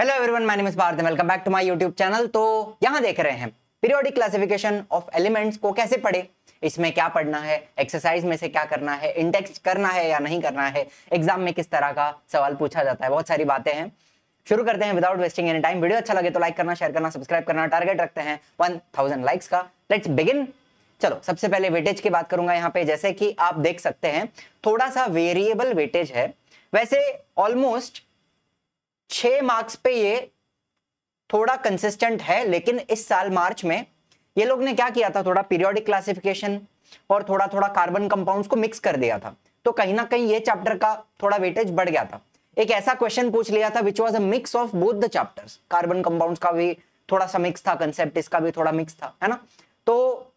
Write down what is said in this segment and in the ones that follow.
Hello everyone, my name is Parth, welcome back to my YouTube channel. तो यहाँ देख रहे हैं पीरियोडिक क्लासिफिकेशन ऑफ एलिमेंट्स को कैसे पढ़े, इसमें क्या पढ़ना है, एक्सरसाइज में से क्या करना है, इंडेक्स करना है या नहीं करना है, एग्जाम में किस तरह का सवाल पूछा जाता है, बहुत सारी बातें हैं। शुरू करते हैं without wasting any time. Video अच्छा लगे तो लाइक करना, शेयर करना, सब्सक्राइब करना। टारगेट रखते हैं 1000 लाइक्स का। Let's begin. चलो, सबसे पहले वेटेज की बात करूंगा यहाँ पे। जैसे कि आप देख सकते हैं थोड़ा सा वेरिएबल वेटेज है। वैसे ऑलमोस्ट 6 मार्क्स पे ये थोड़ा कंसिस्टेंट है, लेकिन इस साल मार्च में ये लोग ने क्या किया था, थोड़ा पीरियोडिक क्लासिफिकेशन और थोड़ा थोड़ा कार्बन कंपाउंड्स को मिक्स कर दिया था। तो कहीं ना कहीं ये चैप्टर का थोड़ा वेटेज बढ़ गया था। एक ऐसा क्वेश्चन पूछ लिया था which was a mix of both the chapters. Carbon compounds का भी थोड़ा सा मिक्स था, कंसेप्ट इसका भी थोड़ा मिक्स था, है ना। तो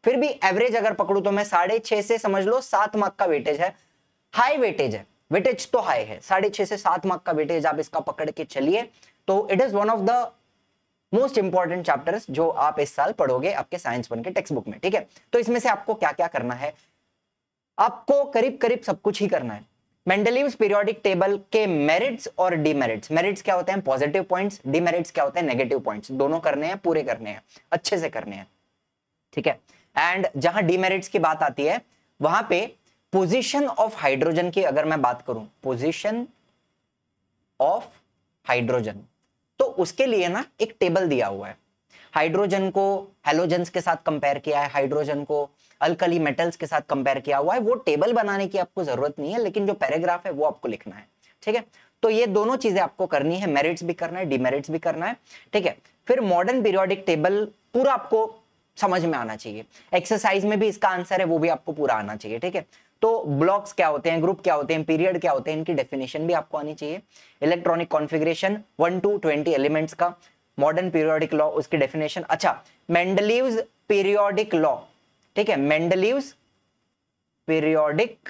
फिर भी एवरेज अगर पकड़ू तो मैं 6.5 से समझ लो 7 मार्क का वेटेज है। हाई वेटेज है, वेटेज तो हाई है। 6.5 से 7 मार्क का वेटेज आप इसका पकड़ के चलिए तो it is one of the most important chapters जो आप इस साल पढ़ोगे आपके साइंस 1 के टेक्स्ट बुक में। ठीक है, तो इसमें से आपको क्या क्या करना है, आपको करीब करीब सब कुछ ही करना है। मेंडलीव्स पीरियोडिक टेबल के मेरिट्स और डीमेरिट्स। मेरिट्स क्या होते हैं, पॉजिटिव पॉइंट्स। डीमेरिट्स क्या होते हैं, नेगेटिव पॉइंट्स। दोनों करने हैं, पूरे करने हैं, अच्छे से करने हैं। ठीक है, एंड जहां डीमेरिट्स की बात आती है वहां पे पोजीशन ऑफ हाइड्रोजन की अगर मैं बात करूं, पोजीशन ऑफ हाइड्रोजन, तो उसके लिए ना एक टेबल दिया हुआ है। हाइड्रोजन को हैलोजेंस के साथ कंपेयर किया है, हाइड्रोजन को अल्कली मेटल्स के साथ कंपेयर किया हुआ है। वो टेबल बनाने की आपको जरूरत नहीं है, लेकिन जो पैराग्राफ है वो आपको लिखना है। ठीक है, तो ये दोनों चीजें आपको करनी है, मेरिट्स भी करना है, डीमेरिट्स भी करना है। ठीक है, फिर मॉडर्न पीरियोडिक टेबल पूरा आपको समझ में आना चाहिए। एक्सरसाइज में भी इसका आंसर है, वो भी आपको पूरा आना चाहिए। ठीक है, तो ब्लॉक्स क्या होते हैं, ग्रुप क्या होते हैं, पीरियड क्या होते हैं, इनकी डेफिनेशन भी आपको आनी चाहिए। इलेक्ट्रॉनिक कॉन्फ़िगरेशन 1 to 20 एलिमेंट्स का, मॉडर्न पीरियोडिक लॉ, उसकी डेफिनेशन। अच्छा, मेंडलीव्स पीरियोडिक लॉ। ठीक है, मेंडलीव्स पीरियोडिक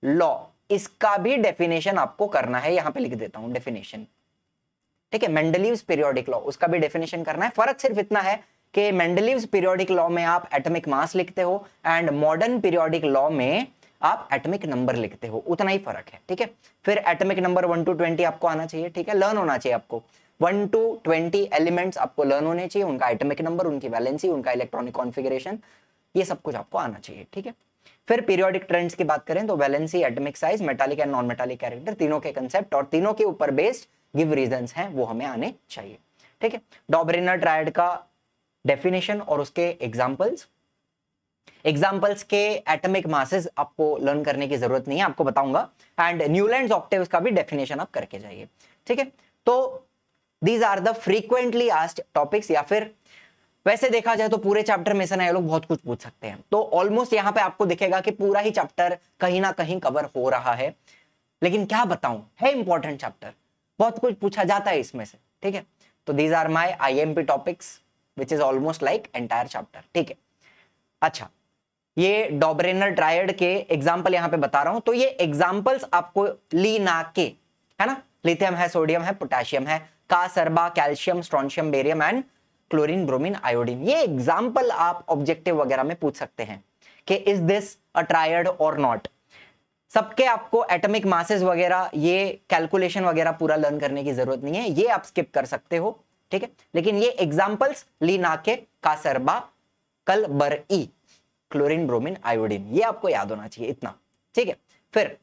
लॉ, इसका भी डेफिनेशन आपको करना है। यहां पे लिख देता हूं डेफिनेशन। ठीक है, मेंडलीव्स पीरियोडिक लॉ, उसका भी डेफिनेशन करना है। फर्क सिर्फ इतना है कि मेंडलीव्स पीरियोडिक लॉ में आप एटॉमिक मास लिखते हो एंड मॉडर्न पीरियोडिक लॉ में आप एटॉमिक नंबर लिखते हो, उतना ही फर्क है। ठीक है, फिर एटॉमिक नंबर 1 to 20 आपको आना चाहिए। ठीक है, लर्न होना चाहिए आपको। 1 to 20 एलिमेंट्स आपको लर्न होने चाहिए, उनका एटॉमिक नंबर, उनकी वैलेंसी, उनका इलेक्ट्रॉनिक कॉन्फ़िगरेशन, ये सब कुछ आपको आना चाहिए। ठीक है, फिर पीरियोडिक ट्रेंड्स की बात करें तो valency, atomic size, metallic and non metallic character, तीनों के कंसेप्ट और तीनों के ऊपर बेस्ड गिव रीजंस हैं, वो हमें आने चाहिए। ठीक है, डॉबरिनर ट्रायड का डेफिनेशन और उसके एग्जांपल्स के एटॉमिक मासेस आपको लर्न करने की जरूरत नहीं है, आपको बताऊंगा। एंड न्यूलैंड्स ऑक्टेव्स का भी डेफिनेशन आप करके जाइए। ठीक है, तो these are the frequently asked topics. या फिर वैसे देखा जाए तो पूरे चैप्टर में से ना ये लोग बहुत कुछ पूछ सकते हैं। तो ऑलमोस्ट यहाँ पे आपको दिखेगा कि पूरा ही चैप्टर कहीं ना कहीं कवर हो रहा है, लेकिन क्या बताऊं, है इंपॉर्टेंट चैप्टर, बहुत कुछ पूछा जाता है इसमें से। ठीक है, तो these are my IMP topics which is almost like entire chapter. ठीक है, अच्छा, ये डॉबरेनर ट्रायड के एग्जाम्पल यहां पे बता रहा हूं, तो ये एग्जाम्पल्स आपको ली ना के, है ना, लिथियम है, सोडियम है, पोटेशियम है, का, सर्बा, calcium, strontium, barium and chlorine, bromine, iodine. ये एग्जाम्पल आप ऑब्जेक्टिव वगैरह में पूछ सकते हैं कि इज दिस अ ट्रायड और नॉट। सबके आपको एटॉमिक मासेस वगैरह, ये कैलकुलेशन वगैरह पूरा लर्न करने की जरूरत नहीं है, ये आप स्किप कर सकते हो। ठीक है, लेकिन ये एग्जाम्पल्स ली ना के, का, सर्बा, कल, बर, ई, क्लोरीन, ब्रोमीन, आयोडीन, ये आपको याद होना चाहिए इतना। ठीक है, फिर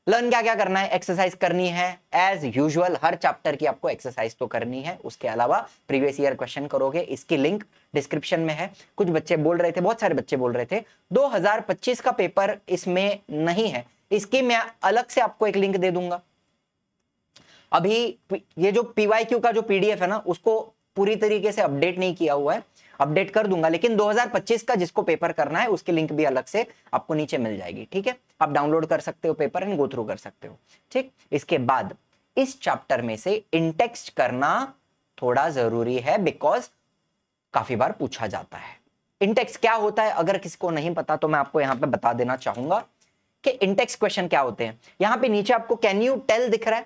लर्न क्या क्या करना है, एक्सरसाइज करनी है एज यूजुअल, हर चैप्टर की आपको एक्सरसाइज तो करनी है। उसके अलावा प्रीवियस ईयर क्वेश्चन करोगे, इसकी लिंक डिस्क्रिप्शन में है। कुछ बच्चे बोल रहे थे, बहुत सारे बच्चे बोल रहे थे 2025 का पेपर इसमें नहीं है, इसकी मैं अलग से आपको एक लिंक दे दूंगा। अभी ये जो PYQ का जो PDF है ना, उसको पूरी तरीके से अपडेट नहीं किया हुआ है, अपडेट कर दूंगा, लेकिन 2025 का जिसको पेपर करना है उसकी लिंक भी अलग से आपको नीचे मिल जाएगी। ठीक है, आप डाउनलोड कर सकते हो पेपर एंड गो थ्रू कर सकते हो। ठीक, इसके बाद इस चैप्टर में से इंटेक्स्ट करना थोड़ा जरूरी है, बिकॉज काफी बार पूछा जाता है। इंटेक्स्ट क्या होता है, अगर किसी को नहीं पता तो मैं आपको यहां पे बता देना चाहूंगा कि इंटेक्स्ट क्वेश्चन क्या होते हैं। यहां पे नीचे आपको कैन यू टेल दिख रहा है,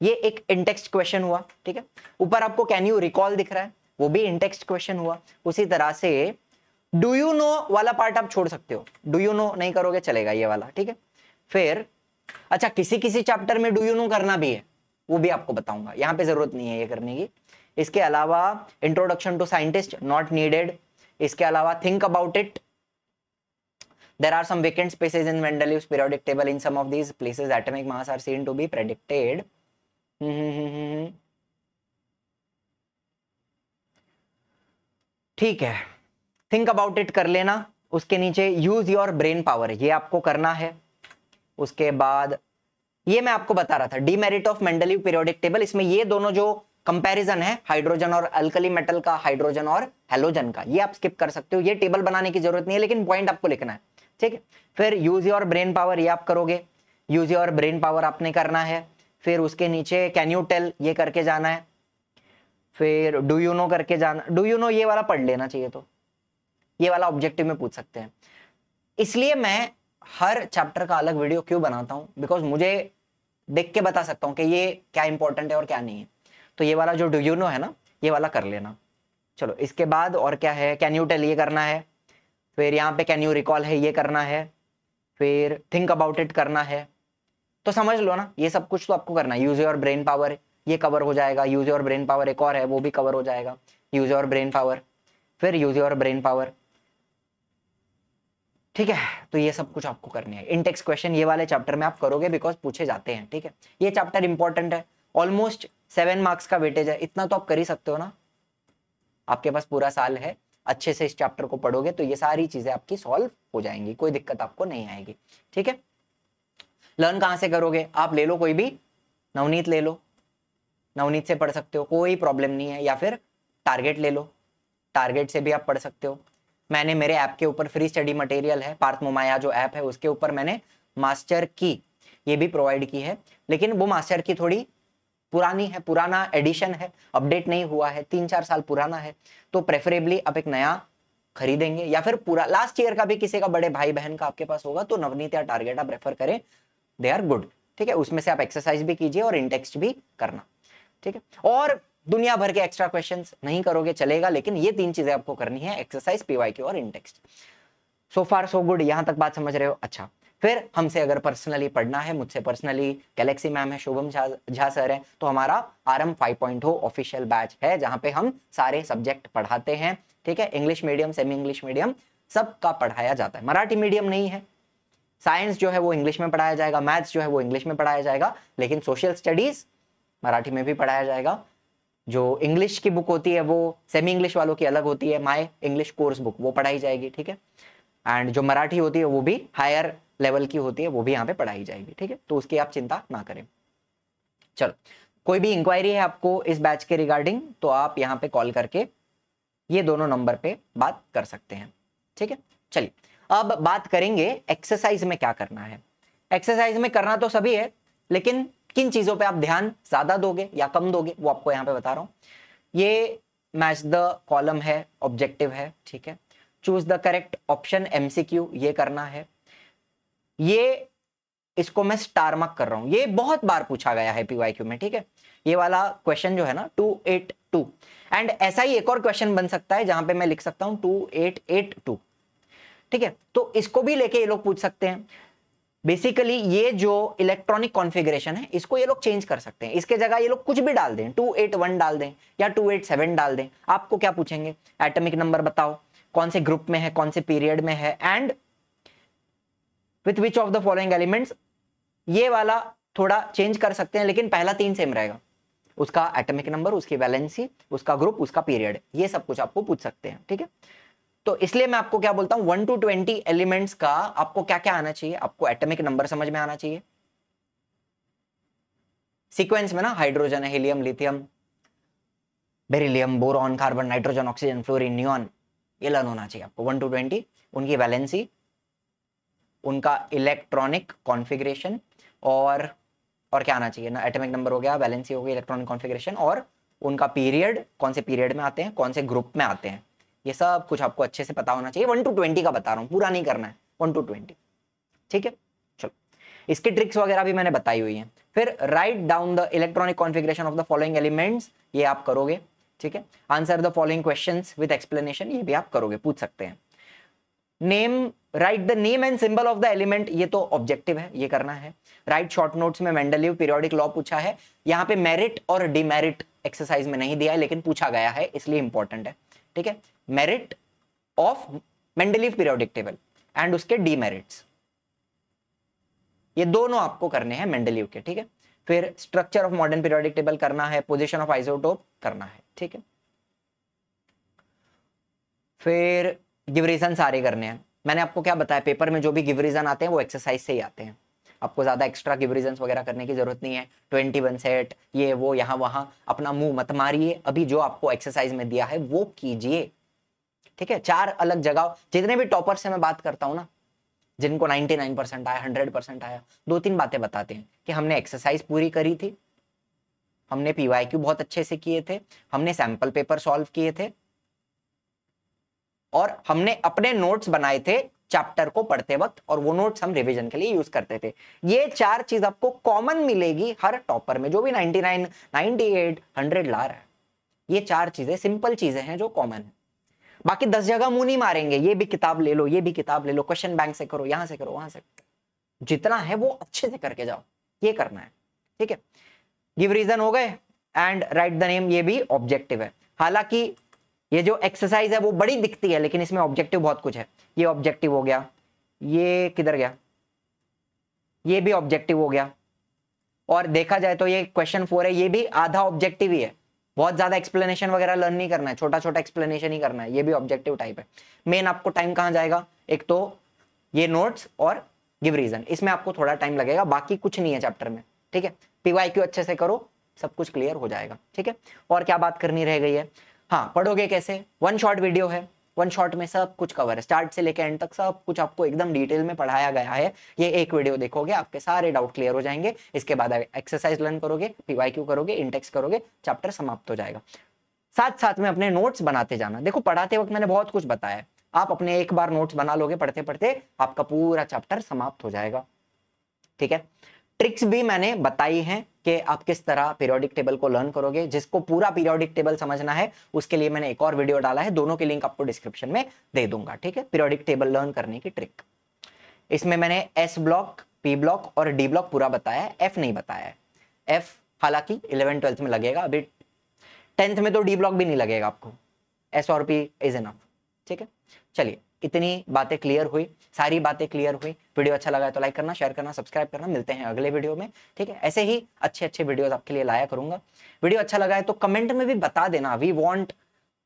ये एक इंटेक्स्ट क्वेश्चन हुआ। ठीक है, ऊपर आपको कैन यू रिकॉल दिख रहा है, वो भी इंटेक्स्ट क्वेश्चन हुआ। उसी तरह से डू यू नो वाला पार्ट आप छोड़ सकते हो, डू यू नो नहीं करोगे चलेगा ये वाला। ठीक है, फिर अच्छा, किसी किसी चैप्टर में डू यू नो करना भी है, वो भी आपको बताऊंगा, यहाँ पे जरूरत नहीं है ये करने की। इसके अलावा introduction to scientist not needed. इसके अलावा think about it, there are some vacant spaces in Mendeleev's periodic table. In some of these places atomic mass are seen to be predicted. ठीक है, थिंक अबाउट इट कर लेना। उसके नीचे use your brain power, ये आपको करना है। उसके बाद ये मैं आपको बता रहा था demerit of Mendeleev periodic table, इसमें ये दोनों जो कंपैरिजन है हाइड्रोजन और अल्कली मेटल का, हाइड्रोजन और हेलोजन का, ये आप स्किप कर सकते हो, ये टेबल बनाने की जरूरत नहीं है, लेकिन पॉइंट आपको लिखना है, ठीक है। फिर यूज योर ब्रेन पावर, ये आप करोगे, यूज योर ब्रेन पावर आपने करना है। फिर उसके नीचे कैन यू टेल, ये करके जाना है। फिर डू यू नो करके जाना, डू यू नो ये वाला पढ़ लेना चाहिए, तो ये वाला ऑब्जेक्टिव में पूछ सकते हैं। इसलिए मैं हर चैप्टर का अलग वीडियो क्यों बनाता हूं, बिकॉज मुझे देख के बता सकता हूं कि ये क्या इंपॉर्टेंट है और क्या नहीं है। तो ये वाला जो डू यू नो है ना, ये वाला कर लेना। चलो इसके बाद और क्या है, कैन यू टेल ये करना है। फिर यहाँ पे कैन यू रिकॉल है, ये करना है। फिर थिंक अबाउट इट करना है। तो समझ लो ना, ये सब कुछ तो आपको करना है। यूज योर ब्रेन पावर, ये कवर हो जाएगा। यूज योर ब्रेन पावर एक और है, वो भी कवर हो जाएगा। यूज योर ब्रेन पावर, फिर यूज योर ब्रेन पावर, ठीक है। तो ये सब कुछ आपको करनी है। इंटेक्स क्वेश्चन ये वाले चैप्टर में आप करोगे, बिकॉज पूछे जाते हैं, ठीक है। ये चैप्टर इंपॉर्टेंट है, ऑलमोस्ट 7 मार्क्स का वेटेज है, इतना तो आप कर ही सकते हो ना। आपके पास पूरा साल है, अच्छे से इस चैप्टर को पढ़ोगे तो ये सारी चीजें आपकी सॉल्व हो जाएंगी, कोई दिक्कत आपको नहीं आएगी, ठीक है। लर्न कहाँ से करोगे, आप ले लो कोई भी, नवनीत ले लो, नवनीत से पढ़ सकते हो, कोई प्रॉब्लम नहीं है। या फिर टारगेट ले लो, टारगेट से भी आप पढ़ सकते हो। मैंने मेरे ऐप के ऊपर फ्री स्टडी मटेरियल है, पार्थ मोमाया जो ऐप है उसके ऊपर मैंने मास्टर की ये भी प्रोवाइड की है, लेकिन वो मास्टर की थोड़ी पुरानी है, पुराना एडिशन है, अपडेट नहीं हुआ है, 3-4 साल पुराना है। तो प्रेफरेबली आप एक नया खरीदेंगे, या फिर पूरा लास्ट ईयर का भी किसी का बड़े भाई बहन का आपके पास होगा तो नवनीत या टारगेट आप रेफर करें, दे आर गुड, ठीक है। उसमें से आप एक्सरसाइज भी कीजिए और इंटेक्स्ट भी करना, ठीक है। और दुनिया भर के एक्स्ट्रा क्वेश्चंस नहीं करोगे चलेगा, लेकिन ये 3 चीजें आपको करनी है, एक्सरसाइज, पीवाईक्यू और इंटेक्स्ट। सो फार सो गुड, यहां तक बात समझ रहे हो। अच्छा, फिर हमसे अगर पर्सनली पढ़ना है, मुझसे पर्सनली गैलेक्सी मैम है, शुभम झा सर है, तो हमारा RM 5.0 ऑफिशियल बैच है, जहां पे हम सारे सब्जेक्ट पढ़ाते हैं, ठीक है। English medium, semi English medium सबका पढ़ाया जाता है, मराठी मीडियम नहीं है। साइंस जो है वो इंग्लिश में पढ़ाया जाएगा, मैथ्स जो है वो इंग्लिश में पढ़ाया जाएगा, लेकिन सोशल स्टडीज मराठी में भी पढ़ाया जाएगा। जो इंग्लिश की बुक होती है वो सेमी इंग्लिश वालों की अलग होती है, माय इंग्लिश कोर्स बुक, वो पढ़ाई जाएगी, ठीक है। एंड जो मराठी होती है वो भी हायर लेवल की होती है, वो भी यहाँ पे पढ़ाई जाएगी, ठीक है। तो उसकी आप चिंता ना करें। चलो, कोई भी इंक्वायरी है आपको इस बैच के रिगार्डिंग तो आप यहाँ पे कॉल करके ये दोनों नंबर पे बात कर सकते हैं, ठीक है। चलिए अब बात करेंगे एक्सरसाइज में क्या करना है। एक्सरसाइज में करना तो सभी है, लेकिन किन चीजों पे आप ध्यान ज्यादा दोगे या कम दोगे वो आपको यहाँ पे बता रहा हूँ। ये मैच द कॉलम है, ऑब्जेक्टिव है, ठीक है। Choose the correct option, MCQ ये करना है। ये इसको मैं स्टार मार्क कर रहा हूं, ये बहुत बार पूछा गया है PYQ में, ठीक है। ये वाला क्वेश्चन जो है ना 282, एंड ऐसा ही एक और क्वेश्चन बन सकता है जहां पे मैं लिख सकता हूं 2882, ठीक है। तो इसको भी लेके ये लोग पूछ सकते हैं। बेसिकली ये जो इलेक्ट्रॉनिक कॉन्फ़िगरेशन है इसको ये लोग चेंज कर सकते हैं, इसके जगह ये लोग कुछ भी डाल दें, 281 डाल दें या 287 डाल दें। आपको क्या पूछेंगे, एटॉमिक नंबर बताओ, कौन से ग्रुप में है, कौन से पीरियड में है, and with which of the following elements. ये वाला थोड़ा चेंज कर सकते हैं, लेकिन पहला 3 सेम रहेगा, उसका एटॉमिक नंबर, उसकी वैलेंसी, उसका ग्रुप, उसका पीरियड, ये सब कुछ आपको पूछ सकते हैं, ठीक है। तो इसलिए मैं आपको क्या बोलता हूं, 1 to 20 एलिमेंट्स का आपको क्या क्या आना चाहिए, आपको एटॉमिक नंबर समझ में आना चाहिए। सीक्वेंस में ना हाइड्रोजन है, helium, lithium, beryllium, boron, carbon, nitrogen, oxygen, fluorine, neon, ये लर्न होना चाहिए आपको 1 to 20। उनकी वैलेंसी, उनका इलेक्ट्रॉनिक कॉन्फ़िगरेशन, और क्या आना चाहिए ना, एटॉमिक नंबर हो गया, वैलेंसी हो गई, इलेक्ट्रॉनिक कॉन्फ़िगरेशन, और उनका पीरियड, कौन से पीरियड में आते हैं, कौन से ग्रुप में आते हैं, ये सब कुछ आपको अच्छे से पता होना चाहिए। 1 to 20 का बता रहा हूं, पूरा नहीं करना है, 1 to 20, ठीक है। चलो, इसकी ट्रिक्स वगैरह भी मैंने बताई हुई है। फिर write down the electronic configuration of the following elements, ये आप करोगे, ठीक है। Answer the following questions with explanation, ये भी आप करोगे, पूछ सकते हैं। Name, right the name and symbol of the element, ये तो ऑब्जेक्टिव है, ये करना है। राइट शॉर्ट नोट्स में मेंडलीव पीरियोडिक लॉ पूछा है, यहाँ पे मेरिट और डिमेरिट एक्सरसाइज में नहीं दिया है लेकिन पूछा गया है इसलिए इंपॉर्टेंट है, ठीक है। Merit of Mendeleev periodic table and उसके डीमेरिट्स, ये दोनों आपको करने हैं मेंडलीव के, ठीक है। फिर structure of modern periodic table करना है, पोजीशन ऑफ आइसोटोप करना है, ठीक है। फिर गिव रीजन सारे करने हैं। मैंने आपको क्या बताया, पेपर में जो भी गिव रीजन आते हैं वो एक्सरसाइज से ही आते हैं, आपको ज्यादा एक्स्ट्रा गिव रीजन वगैरह करने की जरूरत नहीं है। 21 सेट ये वो यहाँ वहां अपना मुंह मत मारिए, अभी जो आपको एक्सरसाइज में दिया है वो कीजिए, ठीक है। 4 अलग जगह, जितने भी टॉपर से मैं बात करता हूँ ना, जिनको 99% आया, 100% आया, 2-3 बातें बताते हैं कि हमने एक्सरसाइज पूरी करी थी, हमने PYQ बहुत अच्छे से किए थे, हमने सैंपल पेपर सॉल्व किए थे, और हमने अपने नोट्स बनाए थे चैप्टर को पढ़ते वक्त, और वो नोट्स हम रिवीजन के लिए यूज करते थे। ये 4 चीज आपको कॉमन मिलेगी हर टॉपर में, जो भी 99, 98, 100 ला रहा है। ये 4 चीजें सिंपल चीजें हैं जो कॉमन है। बाकी 10 जगह मुंह नहीं मारेंगे, ये भी किताब ले लो, ये भी किताब ले लो, क्वेश्चन बैंक से करो, यहां से करो, वहां से, जितना है वो अच्छे से करके जाओ, ये करना है, ठीक है। गिव रीजन हो गए एंड राइट द नेम, ये भी ऑब्जेक्टिव है। हालांकि ये जो एक्सरसाइज है वो बड़ी दिखती है लेकिन इसमें ऑब्जेक्टिव बहुत कुछ है। ये ऑब्जेक्टिव हो गया, ये किधर गया, ये भी ऑब्जेक्टिव हो गया, और देखा जाए तो ये क्वेश्चन 4 है, ये भी आधा ऑब्जेक्टिव ही है, बहुत ज्यादा एक्सप्लेनेशन वगैरह लर्न नहीं करना है, छोटा छोटा एक्सप्लेनेशन ही करना है, ये भी ऑब्जेक्टिव टाइप है। मेन आपको टाइम कहाँ जाएगा, एक तो ये नोट्स और गिव रीजन, इसमें आपको थोड़ा टाइम लगेगा, बाकी कुछ नहीं है चैप्टर में, ठीक है। PYQ अच्छे से करो, सब कुछ क्लियर हो जाएगा, ठीक है। और क्या बात करनी रह गई है, हाँ पढ़ोगे कैसे, 1 शॉर्ट वीडियो है, 1 शॉर्ट में सब कुछ कवर है, स्टार्ट से लेकर एंड तक सब कुछ आपको एकदम डिटेल में पढ़ाया गया है। ये एक वीडियो देखोगे आपके सारे डाउट क्लियर हो जाएंगे, इसके बाद एक्सरसाइज लर्न करोगे, PYQ करोगे, इंडेक्स करोगे, चैप्टर समाप्त हो जाएगा। साथ साथ में अपने नोट्स बनाते जाना। देखो पढ़ाते वक्त मैंने बहुत कुछ बताया है, आप अपने एक बार नोट्स बना लोगे पढ़ते पढ़ते, आपका पूरा चैप्टर समाप्त हो जाएगा, ठीक है। ट्रिक्स भी मैंने बताई हैं कि आप किस तरह पीरियोडिक टेबल को लर्न करोगे। जिसको पूरा पीरियोडिक टेबल समझना है उसके लिए मैंने एक और वीडियो डाला है, दोनों के लिंक आपको डिस्क्रिप्शन में दे दूंगा, ठीक है। पीरियोडिक टेबल लर्न करने की ट्रिक, इसमें मैंने S ब्लॉक, P ब्लॉक और D ब्लॉक पूरा बताया है, F नहीं बताया है। F हालांकि 11th 12th में लगेगा, अभी 10th में तो D ब्लॉक भी नहीं लगेगा आपको, S और P इज इनफ, ठीक है। चलिए इतनी बातें क्लियर हुई, सारी बातें क्लियर हुई। वीडियो अच्छा लगा है तो लाइक करना, शेयर करना, सब्सक्राइब करना। मिलते हैं अगले वीडियो में, ठीक है। ऐसे ही अच्छे अच्छे वीडियोस आपके लिए लाया करूंगा। वीडियो अच्छा लगा है तो कमेंट में भी बता देना, we want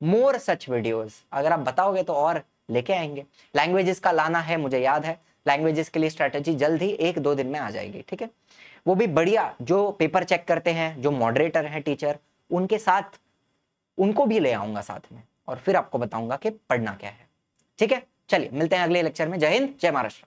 more such videos. अगर आप बताओगे तो और लेके आएंगे। लैंग्वेजेस का लाना है, मुझे याद है, लैंग्वेजेस के लिए स्ट्रेटेजी जल्द ही 1-2 दिन में आ जाएगी, ठीक है। वो भी बढ़िया, जो पेपर चेक करते हैं, जो मॉडरेटर हैं टीचर, उनके साथ उनको भी ले आऊंगा साथ में, और फिर आपको बताऊंगा कि पढ़ना क्या है, ठीक है। चलिए मिलते हैं अगले लेक्चर में। जय हिंद, जय महाराष्ट्र।